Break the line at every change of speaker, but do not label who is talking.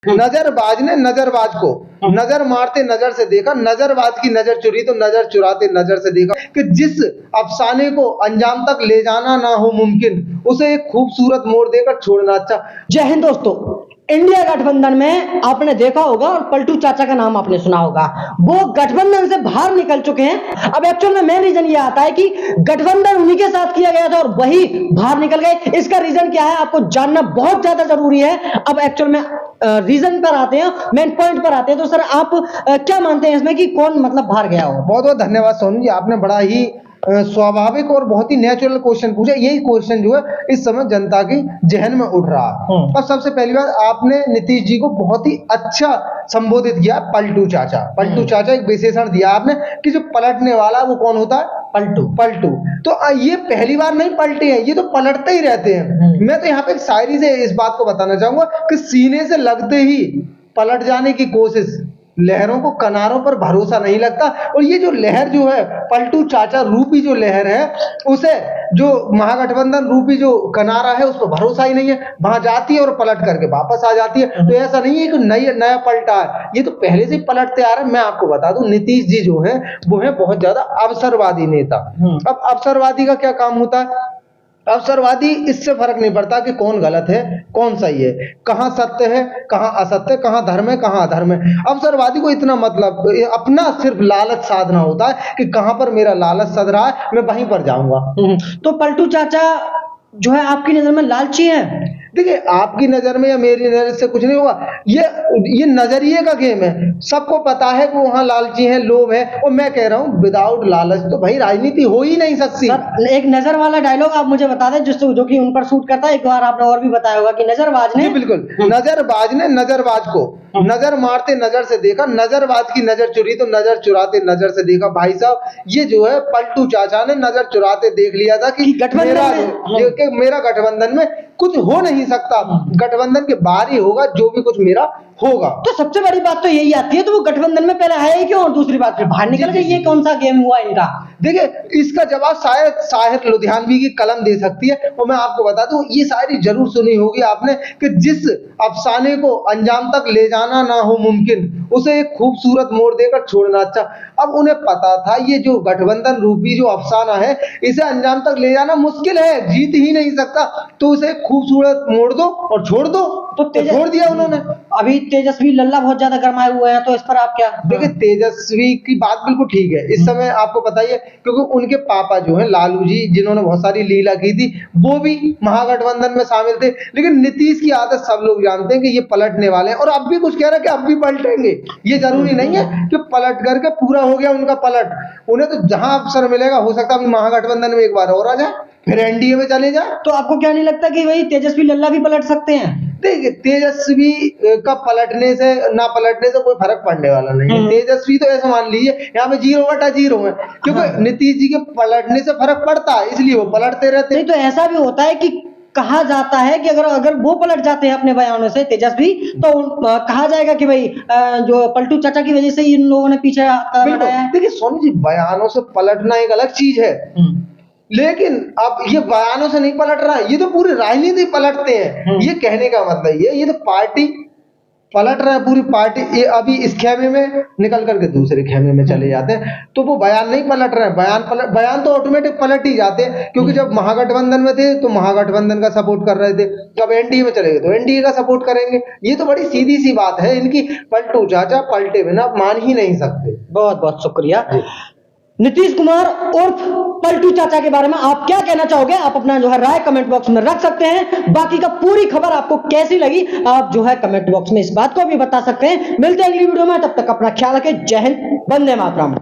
नजरबाज ने नजरबाज को नजर मारते नजर से देखा, नजरबाज की नजर चुरी तो नजर चुराते नजर से देखा कि जिस अफसाने को अंजाम तक ले जाना ना हो मुमकिन, उसे एक खूबसूरत मोड़ देकर छोड़ना अच्छा।
जय हिंद दोस्तों। इंडिया गठबंधन में आपने देखा होगा और पलटू चाचा का नाम आपने सुना होगा, वो गठबंधन से बाहर निकल चुके हैं। अब एक्चुअल में मेन रीजन ये आता है कि गठबंधन उन्हीं के साथ किया गया था और वही बाहर निकल गए। इसका रीजन क्या है आपको जानना बहुत ज्यादा जरूरी है। अब एक्चुअल में रीजन पर आते हैं, मेन पॉइंट पर आते हैं। तो सर आप क्या मानते हैं इसमें कि कौन मतलब बाहर गया हो?
बहुत बहुत धन्यवाद सोनू जी, आपने बड़ा ही स्वाभाविक और बहुत ही नेचुरल क्वेश्चन पूछा। यही क्वेश्चन जो है इस समय जनता की जहन में उठ रहा है। अब सबसे पहली बात, आपने नीतीश जी को बहुत ही अच्छा संबोधित किया, पलटू चाचा। पलटू चाचा एक विशेषण दिया आपने कि जो पलटने वाला वो कौन होता है? पलटू। पलटू तो ये पहली बार नहीं पलटे हैं, ये तो पलटते ही रहते हैं। मैं तो यहाँ पे एक शायरी से इस बात को बताना चाहूंगा कि सीने से लगते ही पलट जाने की कोशिश, लहरों को किनारों पर भरोसा नहीं लगता। और ये जो लहर जो है पलटू चाचा रूपी जो लहर है, उसे जो महागठबंधन रूपी जो किनारा है उस पर भरोसा ही नहीं है, वहां जाती है और पलट करके वापस आ जाती है। तो ऐसा नहीं है कि नया पलटा है, ये तो पहले से ही पलटते आ रहे हैं। मैं आपको बता दूं, नीतीश जी जो है वो है बहुत ज्यादा अवसरवादी नेता। अब अवसरवादी का क्या काम होता है? अवसरवादी इससे फर्क नहीं पड़ता कि कौन गलत है कौन सही है, कहां सत्य है कहां असत्य, कहां धर्म है कहां अधर्म है। अवसरवादी को इतना मतलब अपना सिर्फ लालच साधना होता है कि कहां पर मेरा लालच सध रहा है मैं वहीं पर जाऊंगा।
तो पलटू चाचा जो है आपकी नजर में लालची है?
देखिए, आपकी नजर में या मेरी नजर से कुछ नहीं होगा, ये नजरिए का गेम है। सबको पता है कि वहां लालची है, लोभ है। और मैं कह रहा हूं विदाउट लालच तो भाई राजनीति हो ही नहीं सकती।
सर एक नजर वाला डायलॉग आप मुझे बता दें जो कि उन पर शूट करता है। एक बार आपने और भी बताया होगा कि नजरबाज ने,
बिल्कुल, नजरबाज ने नजरबाज को नजर मारते नजर से देखा, नजरबाज की नजर चुरी तो नजर चुराते नजर से देखा। भाई साहब, ये जो है पलटू चाचा ने नजर चुराते देख लिया था कि मेरा गठबंधन में कुछ हो नहीं सकता, गठबंधन के बाहर ही होगा जो भी कुछ मेरा होगा।
तो सबसे बड़ी बात तो यही आती है, तो वो गठबंधन में पहले आया ही क्यों और दूसरी बात फिर बाहर निकल गए? ये कौन सा गेम हुआ इनका?
देखिए, इसका जवाब शायद शायर लुधियानवी की कलम दे सकती है। और मैं आपको बता दूं, ये शायरी जरूर सुनी होगी आपने कि जिस अफसाने को अंजाम तक ले जाना ना हो मुमकिन, उसे एक खूबसूरत मोड़ देकर छोड़ना अच्छा। अब उन्हें पता था ये जो गठबंधन रूपी जो अफसाना है, इसे अंजाम तक ले जाना मुश्किल है, जीत ही नहीं सकता, तो उसे खूबसूरत मोड़ दो और छोड़ दो। तो छोड़ दिया उन्होंने।
अभी तेजस्वी लल्ला बहुत ज्यादा गरमाए हुए हैं, तो इस पर आप क्या?
देखिए, तेजस्वी की बात बिल्कुल ठीक है। इस समय आपको पता ही है, क्योंकि उनके पापा जो है लालू जी, जिन्होंने बहुत सारी लीला की थी, वो भी महागठबंधन में शामिल थे। लेकिन नीतीश की आदत सब लोग जानते हैं कि ये पलटने वाले हैं, और अब भी कुछ कह रहे हैं कि अब भी पलटेंगे। ये जरूरी नहीं है कि पलट करके पूरा हो गया उनका पलट। उन्हें तो जहां अवसर मिलेगा, हो सकता है महागठबंधन में एक बार और आ जाए, फिर एनडीए में चले जाए।
तो आपको क्या नहीं लगता कि भाई तेजस्वी लल्ला भी पलट सकते हैं?
देखिए, तेजस्वी का पलटने से ना पलटने से कोई फर्क पड़ने वाला नहीं है। तेजस्वी तो ऐसा मान लीजिए यहाँ पे 0/0 है, क्योंकि नीतीश जी के पलटने से फर्क पड़ता है, इसलिए वो पलटते रहते हैं।
नहीं, तो ऐसा भी होता है कि कहा जाता है कि अगर वो पलट जाते हैं अपने बयानों से तेजस्वी, तो कहा जाएगा कि भाई जो पलटू चाचा की वजह से इन लोगों ने पीछे हटाया है।
देखिए सोनू जी, बयानों से पलटना एक अलग चीज है, लेकिन अब ये बयानों से नहीं पलट रहा है, ये तो पूरी राजनीति पलटते हैं। ये कहने का मतलब ये तो पार्टी पलट रहा है, पूरी पार्टी। ये अभी इस खेमे में निकल करके दूसरे खेमे में चले जाते हैं, तो वो बयान नहीं पलट रहे हैं। बयान तो ऑटोमेटिक पलट ही जाते हैं, क्योंकि जब महागठबंधन में थे तो महागठबंधन का सपोर्ट कर रहे थे, जब एनडीए में चले गए तो एनडीए का सपोर्ट करेंगे। ये तो बड़ी सीधी सी बात है इनकी। पलटू चाचा पलटे बिना मान ही नहीं सकते।
बहुत बहुत शुक्रिया। नीतीश कुमार उर्फ पलटू चाचा के बारे में आप क्या कहना चाहोगे? आप अपना जो है राय कमेंट बॉक्स में रख सकते हैं। बाकी का पूरी खबर आपको कैसी लगी आप जो है कमेंट बॉक्स में इस बात को भी बता सकते हैं। मिलते हैं अगली वीडियो में, तब तक अपना ख्याल रखें। जय हिंद, वंदे मातरम।